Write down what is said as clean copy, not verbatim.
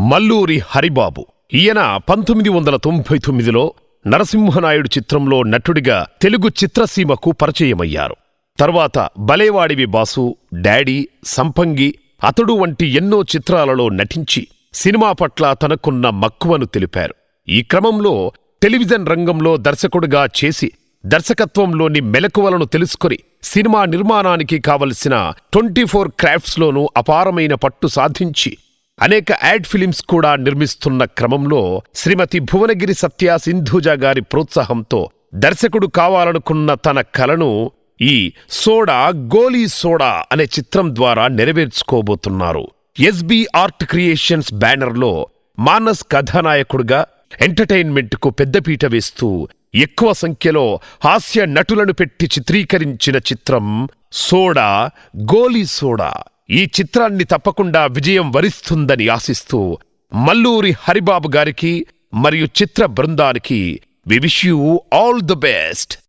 మల్లూరి హరిబాబు. ఈయన 1999లో నరసింహనాయుడు చిత్రంలో నటుడిగా తెలుగు చిత్రసీమకు పరిచయమయ్యారు. తర్వాత బలేవాడివి బాసు, డాడీ, సంపంగి, అతడు వంటి ఎన్నో చిత్రాలలో నటించి సినిమా పట్ల తనకున్న మక్కువను తెలిపారు. ఈ క్రమంలో టెలివిజన్ రంగంలో దర్శకుడిగా చేసి దర్శకత్వంలోని మెలకువలను తెలుసుకొని సినిమా నిర్మాణానికి కావలసిన 24 క్రాఫ్ట్స్లోనూ అపారమైన పట్టు సాధించి అనేక యాడ్ ఫిలిమ్స్ కూడా నిర్మిస్తున్న క్రమంలో శ్రీమతి భువనగిరి సత్య సింధూజా గారి ప్రోత్సాహంతో దర్శకుడు కావాలనుకున్న తన కలను ఈ సోడా గోలీ సోడా అనే చిత్రం ద్వారా నెరవేర్చుకోబోతున్నారు. ఎస్బీ ఆర్ట్ క్రియేషన్స్ బ్యానర్లో మానస్ కథానాయకుడిగా ఎంటర్టైన్మెంట్కు పెద్దపీట వేస్తూ ఎక్కువ సంఖ్యలో హాస్య నటులను పెట్టి చిత్రీకరించిన చిత్రం సోడా గోలీ సోడా. ఈ చిత్రాన్ని తప్పకుండా విజయం వరిస్తుందని ఆశిస్తూ మల్లూరి హరిబాబు గారికి మరియు చిత్ర బృందానికి we wish you all the best.